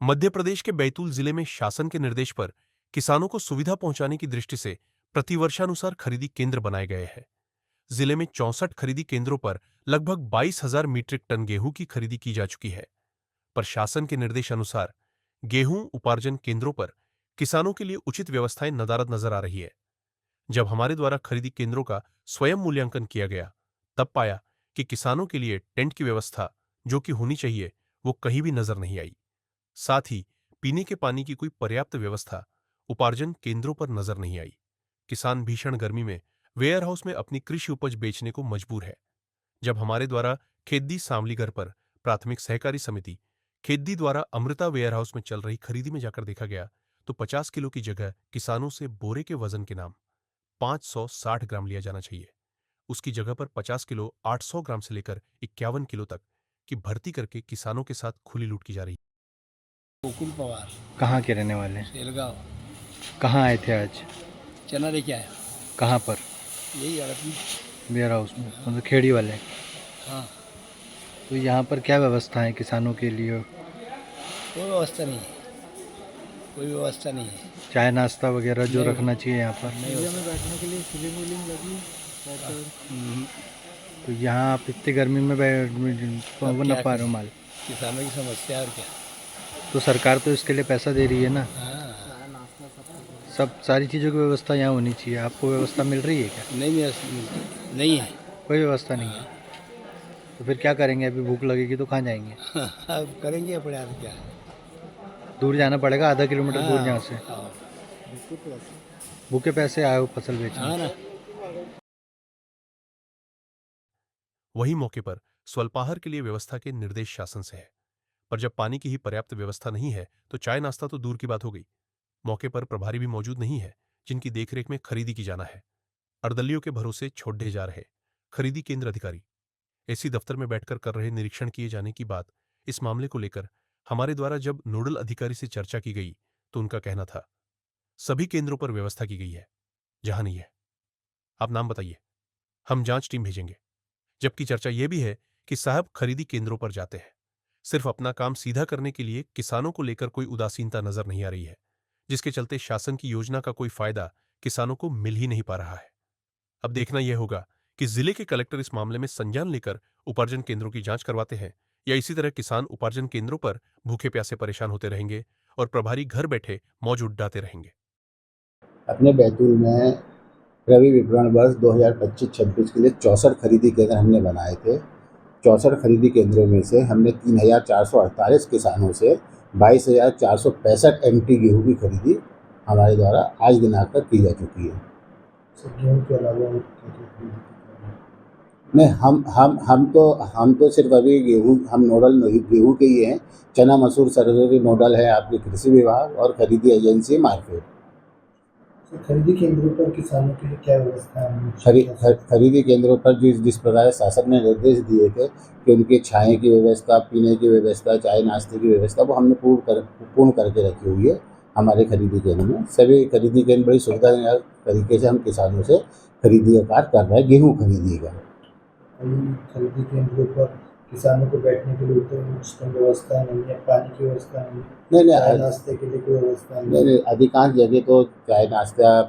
मध्य प्रदेश के बैतूल जिले में शासन के निर्देश पर किसानों को सुविधा पहुंचाने की दृष्टि से प्रतिवर्षानुसार खरीदी केंद्र बनाए गए हैं। जिले में 64 खरीदी केंद्रों पर लगभग 22,000 मीट्रिक टन गेहूं की खरीदी की जा चुकी है। पर शासन के निर्देशानुसार गेहूं उपार्जन केंद्रों पर किसानों के लिए उचित व्यवस्थाएं नदारद नजर आ रही है। जब हमारे द्वारा खरीदी केंद्रों का स्वयं मूल्यांकन किया गया, तब पाया कि किसानों के लिए टेंट की व्यवस्था जो कि होनी चाहिए, वो कहीं भी नजर नहीं आई। साथ ही पीने के पानी की कोई पर्याप्त व्यवस्था उपार्जन केंद्रों पर नजर नहीं आई। किसान भीषण गर्मी में वेयर हाउस में अपनी कृषि उपज बेचने को मजबूर है। जब हमारे द्वारा खेद्दी सांवलीगर पर प्राथमिक सहकारी समिति खेद्दी द्वारा अमृता वेयर हाउस में चल रही खरीदी में जाकर देखा गया, तो 50 किलो की जगह किसानों से बोरे के वजन के नाम 560 ग्राम लिया जाना चाहिए। उसकी जगह पर 50 किलो 800 ग्राम से लेकर 51 किलो तक की भर्ती करके किसानों के साथ खुली लूट की जा रही है। मुकुल पवार, कहाँ के रहने वाले हैं? शेलगांव। कहाँ आए थे आज? चना लेके आया। कहाँ पर? यही आड़त में। वेयर हाउस में, मतलब खेड़ी वाले। हाँ, तो यहाँ पर क्या व्यवस्था है किसानों के लिए? कोई व्यवस्था नहीं है, कोई व्यवस्था नहीं है। चाय नाश्ता वगैरह जो नहीं। रखना चाहिए यहाँ पर? नहीं एरिया होता। में बैठने के लिए सीलिंग वीलिंग लगी है। हम्म, तो यहाँ आप इतनी गर्मी में बैठ अब न क्या पा रहे हो करें? माल। किसानों की समस्या और क्या। तो सरकार तो इसके लिए पैसा दे रही है ना। हाँ, नाश्ता सब सब सारी चीज़ों की व्यवस्था यहाँ होनी चाहिए। आपको व्यवस्था मिल रही है क्या? नहीं है। कोई व्यवस्था नहीं है। तो फिर क्या करेंगे? अभी भूख लगेगी तो कहाँ जाएंगे? अब करेंगे अपने आप क्या। दूर जाना पड़ेगा, आधा किलोमीटर दूर यहाँ से। हाँ, भूखे पैसे आए हो फसल बेचने। हाँ ना। वही मौके पर स्वल्पाहार के लिए व्यवस्था के निर्देश शासन से है। पर जब पानी की ही पर्याप्त व्यवस्था नहीं है, तो चाय नाश्ता तो दूर की बात हो गई। मौके पर प्रभारी भी मौजूद नहीं है, जिनकी देखरेख में खरीदी की जाना है। अर्दलियों के भरोसे छोड़े जा रहे खरीदी केंद्र अधिकारी एसी दफ्तर में बैठकर कर रहे निरीक्षण किए जाने की बात। इस मामले को लेकर हमारे द्वारा जब नोडल अधिकारी से चर्चा की गई, तो उनका कहना था सभी केंद्रों पर व्यवस्था की गई है, जहां नहीं है आप नाम बताइए, हम जांच टीम भेजेंगे। जबकि चर्चा यह भी है कि साहब खरीदी केंद्रों पर जाते हैं, सिर्फ अपना काम सीधा करने के लिए किसानों को लेकर कोई उदासीनता नजर नहीं आ रही है, जिसके चलते शासन की योजना का कोई फायदा किसानों को मिल ही नहीं पा रहा है। अब देखना यह होगा कि जिले के कलेक्टर इस मामले में संज्ञान लेकर उपार्जन केंद्रों की जांच करवाते हैं, या इसी तरह किसान उपार्जन केंद्रों पर भूखे प्यासे परेशान होते रहेंगे और प्रभारी घर बैठे मौज उड़ाते रहेंगे। अपने बैतूल में रबी विपणन वर्ष 2025-26 के लिए 64 खरीदी केंद्र हमने बनाए थे। 64 खरीदी केंद्रों में से हमने 3,448 किसानों से 22,465 MT गेहूँ की खरीदी हमारे द्वारा आज दिनांक तक की जा चुकी है। गेहूँ के अलावा नहीं, हम तो सिर्फ अभी गेहूँ, हम नोडल गेहूँ के ही हैं। चना मसूर सरसों के नोडल है आपके कृषि विभाग और खरीदी एजेंसी मार्केट। खरीदी केंद्रों पर किसानों के लिए क्या व्यवस्था है? खरीदी केंद्रों पर जिस प्रकार शासन ने निर्देश दिए थे कि उनके छाए की व्यवस्था, पीने की व्यवस्था, चाय नाश्ते की व्यवस्था, वो हमने पूर्ण करके रखी हुई है हमारे खरीदी केंद्र में। सभी खरीदी केंद्र बड़ी सुविधाजनक तरीके से हम किसानों से खरीदी का कार्य कर रहे हैं, गेहूँ खरीदी का। खरीदी केंद्रों पर किसानों को बैठने के लिए उत्तम व्यवस्था नहीं है, पानी की व्यवस्था नहीं है, चाय नाश्ते के लिए कोई व्यवस्था नहीं है। नहीं, अधिकांश जगह तो चाय नाश्ता